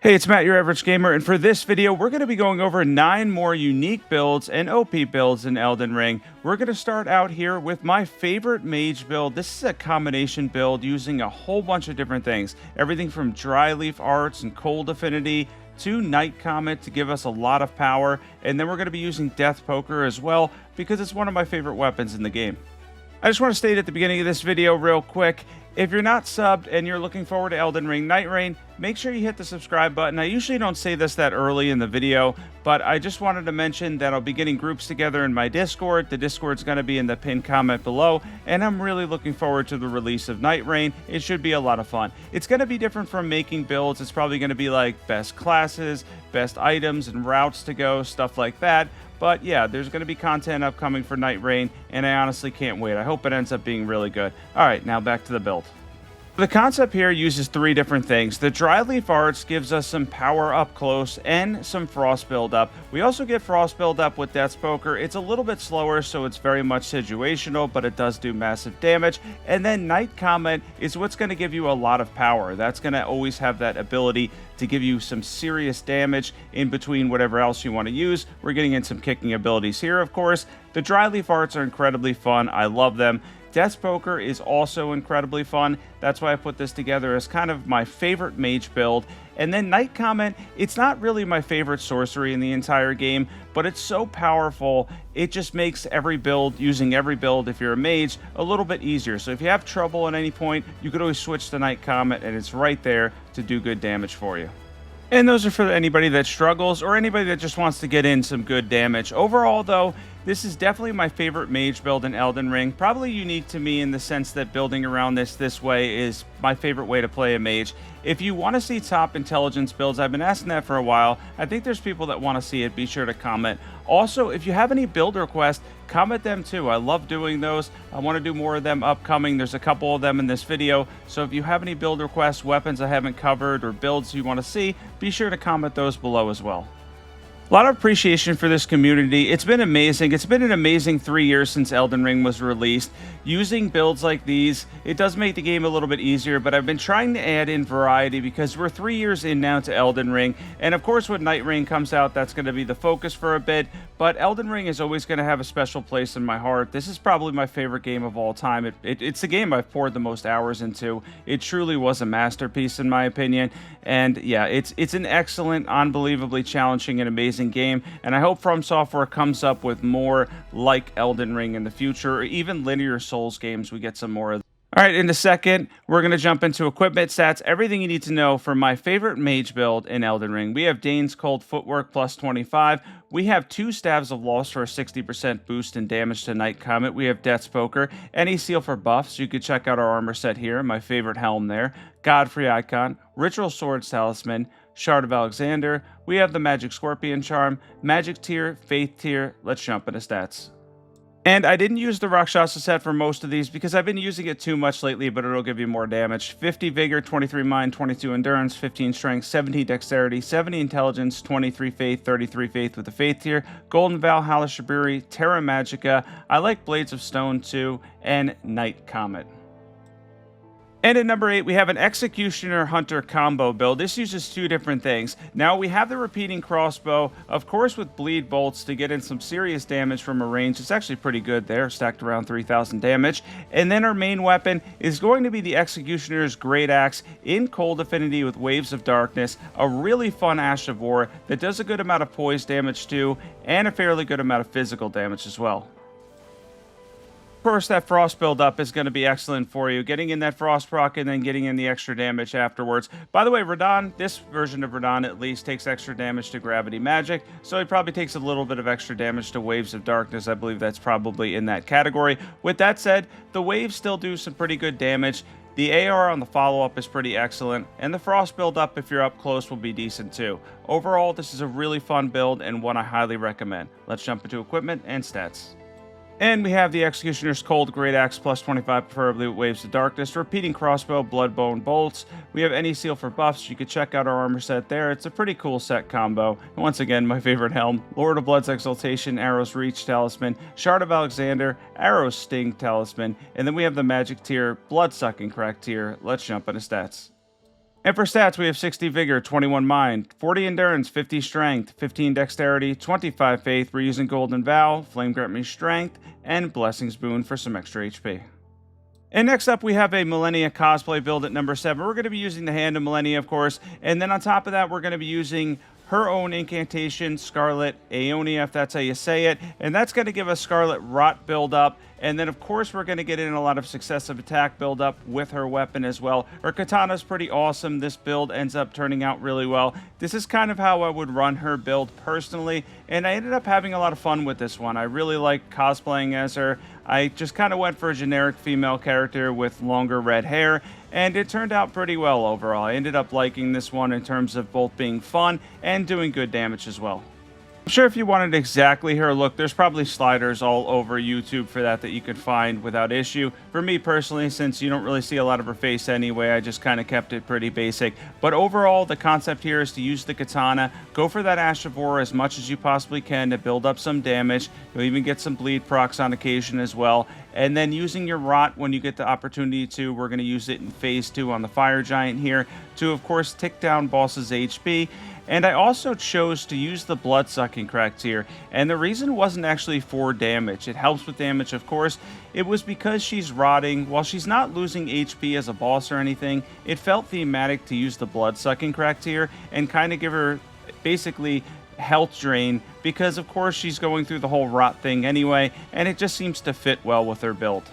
Hey, it's Matt, your average gamer, and for this video, we're going to be going over 9 more unique builds and OP builds in Elden Ring. We're going to start out here with my favorite mage build. This is a combination build using a whole bunch of different things. Everything from dry leaf arts and cold affinity to Night Comet to give us a lot of power, and then we're going to be using Death Poker as well because it's one of my favorite weapons in the game. I just want to state at the beginning of this video real quick, if you're not subbed and you're looking forward to Elden Ring Night Rain, make sure you hit the subscribe button. I usually don't say this that early in the video, but I just wanted to mention that I'll be getting groups together in my Discord. The Discord's going to be in the pinned comment below, and I'm really looking forward to the release of Night Rain. It should be a lot of fun. It's going to be different from making builds. It's probably going to be like best classes, best items and routes to go, stuff like that. But yeah, there's going to be content upcoming for Night Rain, and I honestly can't wait. I hope it ends up being really good. All right, now back to the build. The concept here uses 3 different things. The dry leaf arts gives us some power up close and some frost build up. We also get frost build up with Death's Poker. It's a little bit slower, so it's very much situational, but it does do massive damage. And then Night Comet is what's going to give you a lot of power. That's going to always have that ability to give you some serious damage in between whatever else you want to use. We're getting in some kicking abilities here, of course. The dry leaf arts are incredibly fun. I love them. Death's Poker is also incredibly fun. That's why I put this together as kind of my favorite mage build. And then Night Comet, it's not really my favorite sorcery in the entire game, but it's so powerful, it just makes every build, using every build if you're a mage, a little bit easier. So if you have trouble at any point, you could always switch to Night Comet, and it's right there to do good damage for you. And those are for anybody that struggles or anybody that just wants to get in some good damage. Overall, though, this is definitely my favorite mage build in Elden Ring. Probably unique to me in the sense that building around this way is my favorite way to play a mage. If you want to see top intelligence builds, I've been asking that for a while. I think there's people that want to see it. Be sure to comment. Also, if you have any build requests, comment them too. I love doing those. I want to do more of them upcoming. There's a couple of them in this video. So if you have any build requests, weapons I haven't covered, or builds you want to see, be sure to comment those below as well. A lot of appreciation for this community. It's been amazing. It's been an amazing 3 years since Elden Ring was released. Using builds like these, it does make the game a little bit easier, but I've been trying to add in variety because we're 3 years in now to Elden Ring. And of course, when Night Rain comes out, that's going to be the focus for a bit. But Elden Ring is always going to have a special place in my heart. This is probably my favorite game of all time. It's the game I've poured the most hours into. It truly was a masterpiece in my opinion. And yeah, it's an excellent, unbelievably challenging and amazing game, and I hope From Software comes up with more like Elden Ring in the future, or even linear Souls games. We get some more of. All right, in a second, we're going to jump into equipment stats, everything you need to know for my favorite mage build in Elden Ring. We have Dane's Cold Footwork plus 25. We have 2 Staves of Loss for a 60% boost in damage to Night Comet. We have Death's Poker. Any seal for buffs, you could check out our armor set here, my favorite helm there. Godfrey Icon, Ritual Swords Talisman, Shard of Alexander. We have the Magic Scorpion Charm, Magic Tier, Faith Tier. Let's jump into stats. And I didn't use the Rakshasa set for most of these because I've been using it too much lately, but it'll give you more damage. 50 Vigor, 23 Mind, 22 Endurance, 15 Strength, 17 Dexterity, 70 Intelligence, 23 Faith, 33 Faith with the Faith tier, Golden Valhalla Shaburi, Terra Magica. I like Blades of Stone too, and Night Comet. And at number 8, we have an Executioner Hunter combo build. This uses 2 different things. Now, we have the repeating crossbow, of course with bleed bolts to get in some serious damage from a range. It's actually pretty good there, stacked around 3,000 damage. And then our main weapon is going to be the Executioner's Great Axe in cold affinity with Waves of Darkness, a really fun Ash of War that does a good amount of poise damage too, and a fairly good amount of physical damage as well. Of course, that frost build-up is going to be excellent for you. Getting in that frost proc and then getting in the extra damage afterwards. By the way, Radahn, this version of Radahn at least, takes extra damage to gravity magic, so it probably takes a little bit of extra damage to Waves of Darkness. I believe that's probably in that category. With that said, the waves still do some pretty good damage. The AR on the follow-up is pretty excellent, and the frost build-up, if you're up close, will be decent too. Overall, this is a really fun build and one I highly recommend. Let's jump into equipment and stats. And we have the Executioner's Cold Great Axe plus 25, preferably with Waves of Darkness, repeating crossbow, Bloodbone bolts. We have any seal for buffs. You can check out our armor set there. It's a pretty cool set combo. And once again, my favorite helm, Lord of Blood's Exaltation, Arrow's Reach Talisman, Shard of Alexander, Arrow's Sting Talisman, and then we have the Magic tier, Blood Sucking Crack tier. Let's jump into stats. And for stats, we have 60 Vigor, 21 Mind, 40 Endurance, 50 Strength, 15 Dexterity, 25 Faith. We're using Golden Vow, Flame Grant Me Strength, and Blessings Boon for some extra HP. And next up, we have a Malenia Cosplay build at number 7. We're going to be using the Hand of Malenia, of course. And then on top of that, we're going to be using her own incantation, Scarlet Aeonia, if that's how you say it. And that's going to give us Scarlet Rot build up. And then, of course, we're going to get in a lot of successive attack build up with her weapon as well. Her katana is pretty awesome. This build ends up turning out really well. This is kind of how I would run her build personally. And I ended up having a lot of fun with this one. I really like cosplaying as her. I just kind of went for a generic female character with longer red hair, and it turned out pretty well overall. I ended up liking this one in terms of both being fun and doing good damage as well. I'm sure if you wanted exactly her look, there's probably sliders all over YouTube for that you could find without issue. For me personally, since you don't really see a lot of her face anyway, I just kind of kept it pretty basic. But overall, the concept here is to use the katana, go for that Ash of War as much as you possibly can to build up some damage. You'll even get some bleed procs on occasion as well. And then using your Rot when you get the opportunity to, we're going to use it in Phase 2 on the Fire Giant here to, of course, tick down boss's HP. And I also chose to use the Blood-Sucking Crack here, and the reason wasn't actually for damage. It helps with damage, of course. It was because she's rotting. While she's not losing HP as a boss or anything, it felt thematic to use the Blood-Sucking Crack here and kind of give her basically health drain, because of course she's going through the whole rot thing anyway, and it just seems to fit well with her build.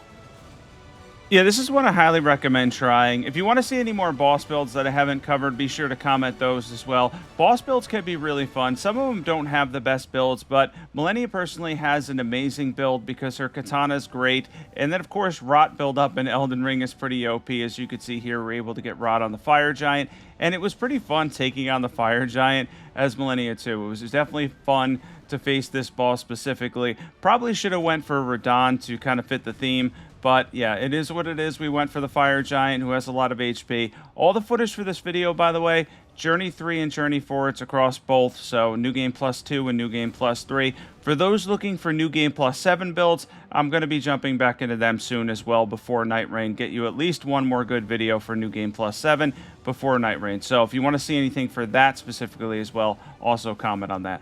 Yeah, this is one I highly recommend trying. If you want to see any more boss builds that I haven't covered, be sure to comment those as well. Boss builds can be really fun. Some of them don't have the best builds, but Malenia personally has an amazing build because her katana is great. And then, of course, Rot build up in Elden Ring is pretty OP. As you can see here, we're able to get Rot on the Fire Giant. And it was pretty fun taking on the Fire Giant as Malenia too. It was definitely fun to face this boss specifically. Probably should have went for Radon to kind of fit the theme. But yeah, it is what it is. We went for the Fire Giant, who has a lot of HP. All the footage for this video, by the way, Journey 3 and Journey 4, it's across both. So New Game Plus 2 and New Game Plus 3. For those looking for New Game Plus 7 builds, I'm going to be jumping back into them soon as well before Night Rain. Get you at least one more good video for New Game Plus 7 before Night Rain. So if you want to see anything for that specifically as well, also comment on that.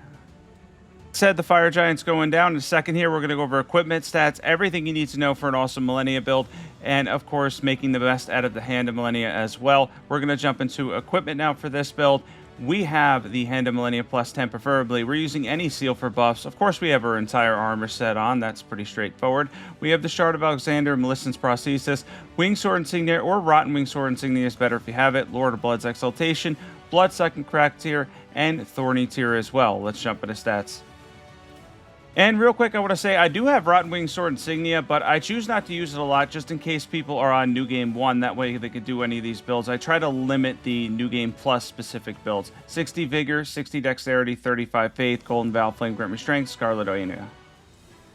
Said the Fire Giant's going down. In a second here, we're going to go over equipment stats, everything you need to know for an awesome Malenia build, and of course making the best out of the Hand of Malenia as well. We're going to jump into equipment now for this build. We have the Hand of Malenia plus 10 preferably. We're using any seal for buffs. Of course, we have our entire armor set on. That's pretty straightforward. We have the Shard of Alexander, Millicent's Prosthesis, Winged Sword Insignia, or Rotten Winged Sword Insignia is better if you have it, Lord of Blood's Exaltation, Blood-Sucking Crack tier, and Thorny tier as well. Let's jump into stats. And real quick, I want to say I do have Rotten Winged Sword Insignia, but I choose not to use it a lot just in case people are on New Game 1. That way they could do any of these builds. I try to limit the New Game Plus specific builds. 60 Vigor, 60 Dexterity, 35 Faith, Golden Vow, Flame Grant Me Strength, Scarlet Aeonia.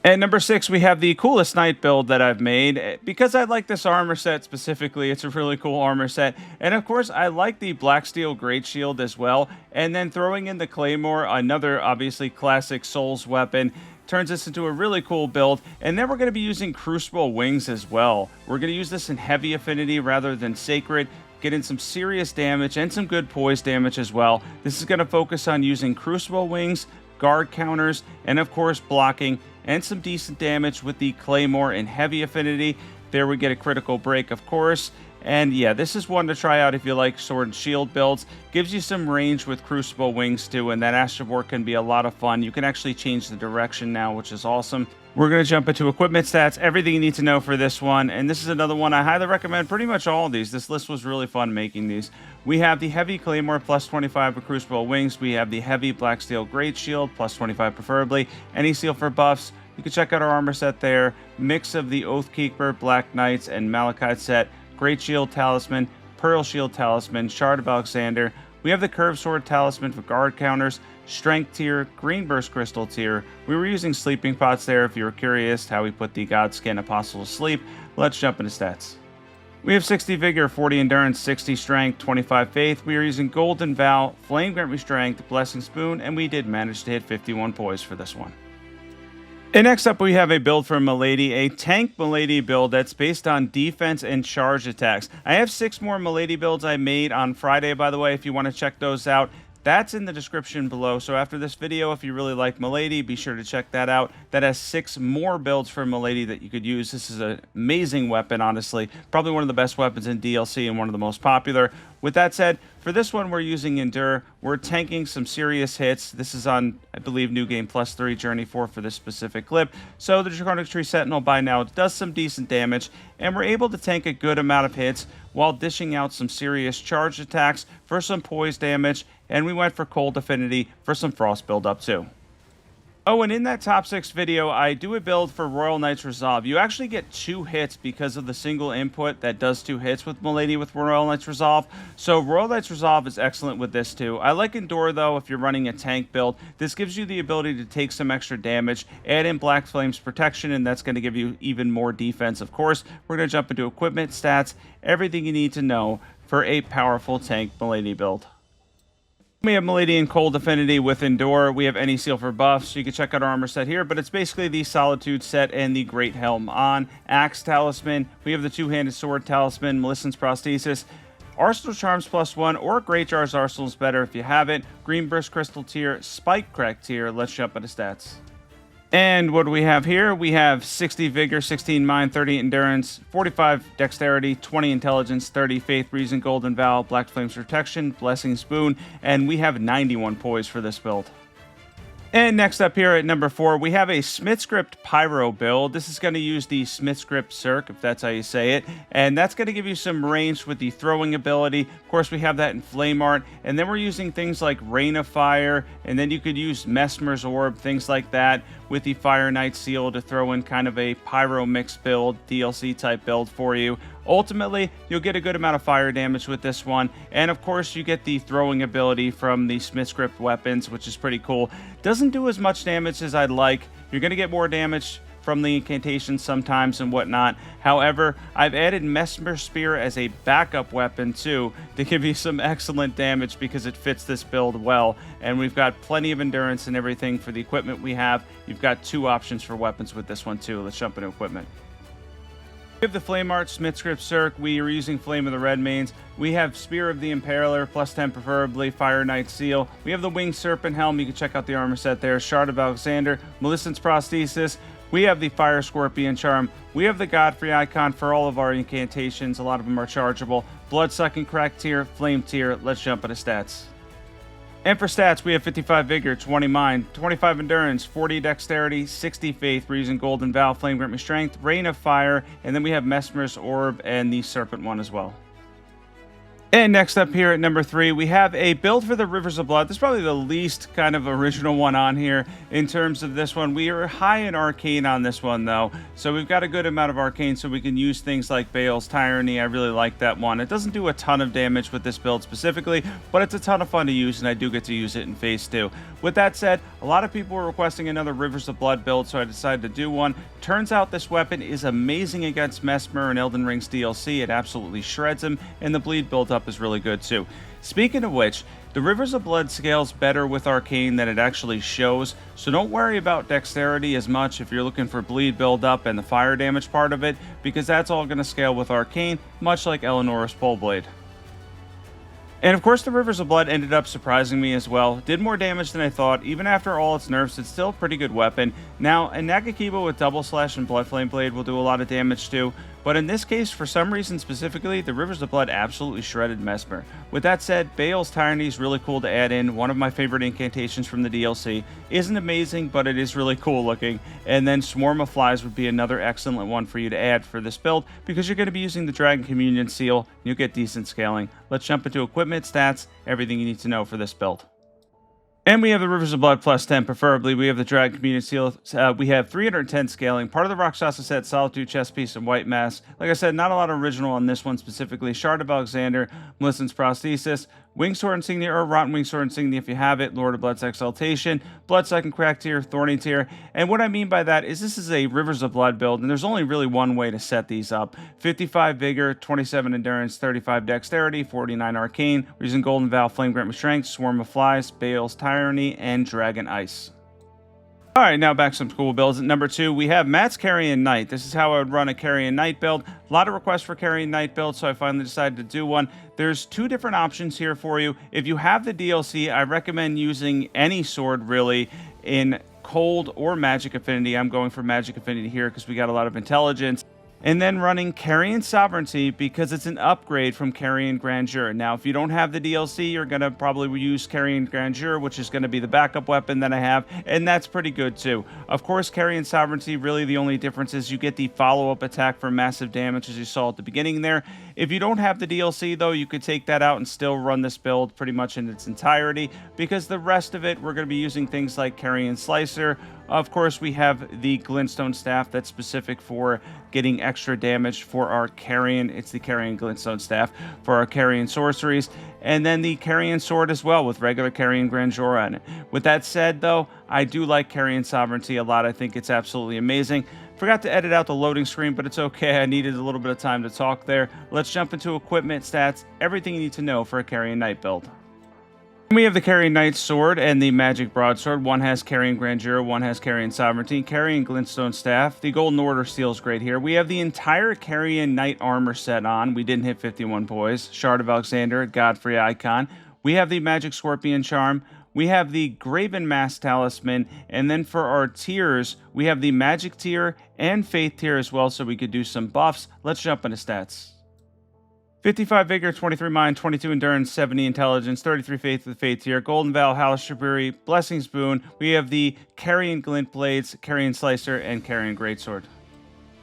At number 6, we have the coolest knight build that I've made. Because I like this armor set specifically, it's a really cool armor set. And of course, I like the Black Steel Great Shield as well. And then throwing in the Claymore, another obviously classic Souls weapon, turns this into a really cool build. And then we're going to be using Crucible Wings as well. We're going to use this in heavy affinity rather than sacred, get in some serious damage and some good poise damage as well. This is going to focus on using Crucible Wings, guard counters, and of course blocking, and some decent damage with the Claymore in heavy affinity. There we get a critical break, of course. And yeah, this is one to try out if you like sword and shield builds. Gives you some range with Crucible Wings too, and that Ash of War can be a lot of fun. You can actually change the direction now, which is awesome. We're going to jump into equipment stats, everything you need to know for this one. And this is another one I highly recommend pretty much all of these. This list was really fun making these. We have the Heavy Claymore plus 25 with Crucible Wings. We have the Heavy Black Steel Great Shield plus 25 preferably. Any seal for buffs. You can check out our armor set there. Mix of the Oathkeeper, Black Knights, and Malachite set. Great Shield Talisman, Pearl Shield Talisman, Shard of Alexander. We have the Curved Sword Talisman for guard counters, Strength tier, Green Burst Crystal tier. We were using sleeping pots there if you were curious how we put the Godskin Apostle to sleep. Let's jump into stats. We have 60 Vigor, 40 Endurance, 60 Strength, 25 Faith. We are using Golden Vow, Flame Grant Me Strength, Blessing Spoon, and we did manage to hit 51 poise for this one. And next up, we have a build from Milady, a tank Milady build that's based on defense and charge attacks. I have 6 more Milady builds I made on Friday, by the way, if you want to check those out. That's in the description below. So after this video, if you really like Milady, be sure to check that out. That has 6 more builds for Milady that you could use. This is an amazing weapon, honestly. Probably one of the best weapons in DLC and one of the most popular. With that said, for this one, we're using Endure. We're tanking some serious hits. This is on, I believe, New Game Plus 3, Journey 4 for this specific clip. So the Draconic Tree Sentinel by now does some decent damage, and we're able to tank a good amount of hits while dishing out some serious charge attacks for some poise damage, and we went for Cold Affinity for some Frost build-up too. Oh, and in that top 6 video, I do a build for Royal Knight's Resolve. You actually get 2 hits because of the single input that does 2 hits with Milady with Royal Knight's Resolve. So Royal Knight's Resolve is excellent with this too. I like Endure though if you're running a tank build. This gives you the ability to take some extra damage, add in Black Flame's protection, and that's going to give you even more defense, of course. We're going to jump into equipment, stats, everything you need to know for a powerful tank Milady build. We have Milady and Cold Affinity with Endure. We have any seal for buffs, so you can check out our armor set here, but it's basically the Solitude set and the Great Helm on. Axe Talisman, we have the Two-Handed Sword Talisman, Millicent's Prosthesis, Arsenal Charms +1, or Great Jar's Arsenal is better if you have it. Green Burst Crystal tier, Spike Crack tier. Let's jump into stats. And what do we have here? We have 60 Vigor, 16 Mind, 30 Endurance, 45 Dexterity, 20 Intelligence, 30 Faith, Reason, Golden Vow, Black Flame's Protection, Blessing Spoon, and we have 91 Poise for this build. And next up here at number 4, we have a Smithscript Pyro build. This is going to use the Smithscript Circ, if that's how you say it. And that's going to give you some range with the throwing ability. Of course, we have that in Flame Art. And then we're using things like Rain of Fire. And then you could use Mesmer's Orb, things like that, with the Fire Knight Seal to throw in kind of a Pyro mix build, DLC type build for you. Ultimately, you'll get a good amount of fire damage with this one, and of course you get the throwing ability from the Smithscript weapons, which is pretty cool. Doesn't do as much damage as I'd like. You're going to get more damage from the incantations sometimes and whatnot. However, I've added Mesmer Spear as a backup weapon too to give you some excellent damage because it fits this build well, and we've got plenty of endurance and everything for the equipment we have. You've got 2 options for weapons with this one too. Let's jump into equipment. We have the Flame Art Smithscript Circ. We are using Flame of the Redmanes. We have Spear of the Impaler, +10 preferably, Fire Knight Seal. We have the Winged Serpent Helm. You can check out the armor set there. Shard of Alexander, Millicent's Prosthesis. We have the Fire Scorpion Charm. We have the Godfrey icon for all of our incantations. A lot of them are chargeable. Blood-Sucking Crack tier, Flame tier. Let's jump into stats. And for stats, we have 55 Vigor, 20 Mind, 25 Endurance, 40 Dexterity, 60 Faith, Reason, Golden Vow, Flame Grant Me Strength, Rain of Fire, and then we have Mesmer's Orb and the Serpent one as well. And next up here at number 3, we have a build for the Rivers of Blood. This is probably the least kind of original one on here in terms of this one. We are high in Arcane on this one, though. So we've got a good amount of Arcane, so we can use things like Bale's Tyranny. I really like that one. It doesn't do a ton of damage with this build specifically, but it's a ton of fun to use, and I do get to use it in Phase 2. With that said, a lot of people were requesting another Rivers of Blood build, so I decided to do one. Turns out this weapon is amazing against Mesmer and Elden Ring's DLC. It absolutely shreds him, and the bleed build-up is really good too. Speaking of which, the Rivers of Blood scales better with Arcane than it actually shows, so don't worry about Dexterity as much if you're looking for bleed build-up and the fire damage part of it, because that's all going to scale with Arcane, much like Eleanor's Pole Blade. And of course, the Rivers of Blood ended up surprising me as well. Did more damage than I thought. Even after all its nerfs, it's still a pretty good weapon. Now, a Nagakiba with Double Slash and Blood Flame Blade will do a lot of damage too. But in this case, for some reason specifically, the Rivers of Blood absolutely shredded Mesmer. With that said, Bale's Tyranny is really cool to add in. One of my favorite incantations from the DLC. Isn't amazing, but it is really cool looking. And then Swarm of Flies would be another excellent one for you to add for this build, because you're going to be using the Dragon Communion Seal, and you'll get decent scaling. Let's jump into equipment, stats, everything you need to know for this build. And we have the Rivers of Blood +10, preferably. We have the Dragon Communion Seal. We have 310 scaling. Part of the Rakshasa set, Solitude Chest Piece, and White Mask. Like I said, not a lot of original on this one specifically. Shard of Alexander, Millicent's Prosthesis, Winged Sword Insignia, or Rotten Winged Sword Insignia if you have it, Lord of Blood's Exaltation, Blood-Sucking Crack tier, Thorny tier. And what I mean by that is this is a Rivers of Blood build, and there's only really one way to set these up. 55 Vigor, 27 Endurance, 35 Dexterity, 49 Arcane, Reason Golden Vow, Flame Grant Me Strength, Swarm of Flies, Bale's Tyranny, and Dragon Ice. All right, now back to some cool builds. At number 2, we have Matt's Carian Knight. This is how I would run a Carian Knight build. A lot of requests for Carian Knight build, so I finally decided to do one. There's 2 different options here for you. If you have the DLC, I recommend using any sword, really, in Cold or Magic Affinity. I'm going for Magic Affinity here because we got a lot of intelligence. And then running Carian Sovereignty because it's an upgrade from Carian Grandeur. Now, if you don't have the DLC, you're going to probably use Carian Grandeur, which is going to be the backup weapon that I have, and that's pretty good too. Of course, Carian Sovereignty, really the only difference is you get the follow-up attack for massive damage, as you saw at the beginning there. If you don't have the DLC, though, you could take that out and still run this build pretty much in its entirety, because the rest of it, we're going to be using things like Carian Slicer. Of course, we have the Glintstone Staff that's specific for getting extra damage for our Carian. It's the Carian Glintstone Staff for our Carian sorceries. And then the Carian Sword as well with regular Carian Grandeur on it. With that said, though, I do like Carian Sovereignty a lot. I think it's absolutely amazing. Forgot to edit out the loading screen, but it's okay. I needed a little bit of time to talk there. Let's jump into equipment, stats, everything you need to know for a Carian Knight build. We have the Carian Knight Sword and the Magic Broadsword. One has Carian Grandeur, one has Carian Sovereignty, Carian Glintstone Staff. The Golden Order Steel's great here. We have the entire Carian Knight armor set on. We didn't hit 51 poise. Shard of Alexander, Godfrey Icon. We have the Magic Scorpion Charm. We have the Graven Mask Talisman. And then for our tiers, we have the Magic tier and Faith tier as well, so we could do some buffs. Let's jump into stats. 55 Vigor, 23 Mind, 22 Endurance, 70 Intelligence, 33 Faith with Faith tier, Golden Vow, Halastraburi, Blessings Boon. We have the Carian Glint Blades, Carian Slicer, and Carian Greatsword.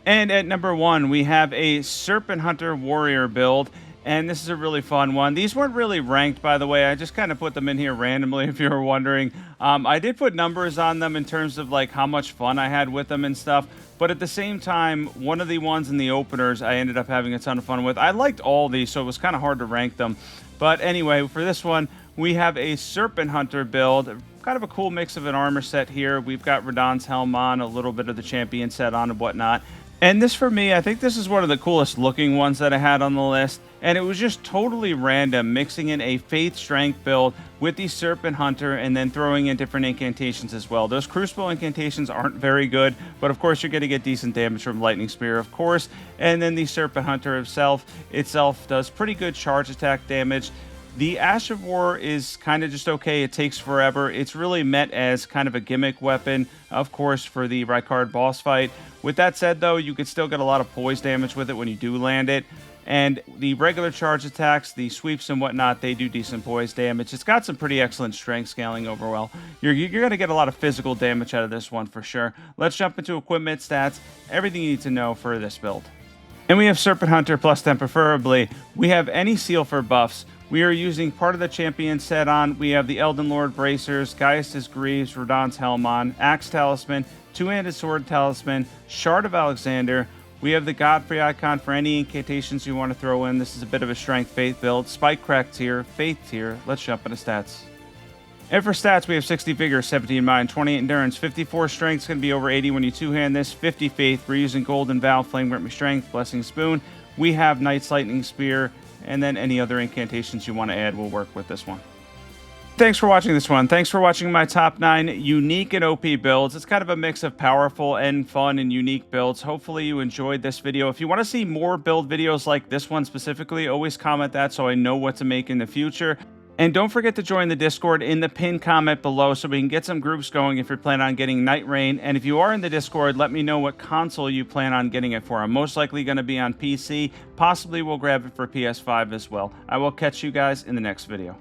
And at number 1, we have a Serpent Hunter Warrior build. And this is a really fun one. These weren't really ranked, by the way. I just kind of put them in here randomly, if you were wondering. I did put numbers on them in terms of like how much fun I had with them and stuff. But at the same time, one of the ones in the openers I ended up having a ton of fun with. I liked all these, so it was kind of hard to rank them. But anyway, for this one, we have a Serpent Hunter build. Kind of a cool mix of an armor set here. We've got Radahn's helm on, a little bit of the champion set on and whatnot. And this, for me, I think this is one of the coolest looking ones that I had on the list. And it was just totally random, mixing in a Faith Strength build with the Serpent Hunter and then throwing in different incantations as well. Those Crucible incantations aren't very good, but of course you're going to get decent damage from Lightning Spear, of course. And then the Serpent Hunter itself does pretty good charge attack damage. The Ash of War is kind of just okay. It takes forever. It's really meant as kind of a gimmick weapon, of course, for the Rykard boss fight. With that said, though, you could still get a lot of poise damage with it when you do land it. And the regular charge attacks, the sweeps and whatnot, they do decent poise damage. It's got some pretty excellent strength scaling overall. You're going to get a lot of physical damage out of this one for sure. Let's jump into equipment, stats, everything you need to know for this build. And we have Serpent Hunter plus 10 preferably. We have any seal for buffs. We are using part of the champion set on. We have the Elden Lord Bracers, Gaius' Greaves, Radahn's helm on, Axe Talisman, Two-Handed Sword Talisman, Shard of Alexander. We have the Godfrey Icon for any incantations you want to throw in. This is a bit of a Strength Faith build. Spike Crack tier, Faith tier. Let's jump into stats. And for stats, we have 60 Vigor, 17 Mind, 28 Endurance, 54 Strength. It's going to be over 80 when you two-hand this. 50 Faith. We're using Golden Vow, Flame Grant Me Strength, Blessing Spoon. We have Knight's Lightning Spear, and then any other incantations you want to add will work with this one. Thanks for watching this one. Thanks for watching my top 9 unique and OP builds. It's kind of a mix of powerful and fun and unique builds. Hopefully you enjoyed this video. If you want to see more build videos like this one specifically, always comment that so I know what to make in the future. And don't forget to join the Discord in the pinned comment below so we can get some groups going if you're planning on getting Night Rain. And if you are in the Discord, let me know what console you plan on getting it for. I'm most likely going to be on PC. Possibly we'll grab it for PS5 as well. I will catch you guys in the next video.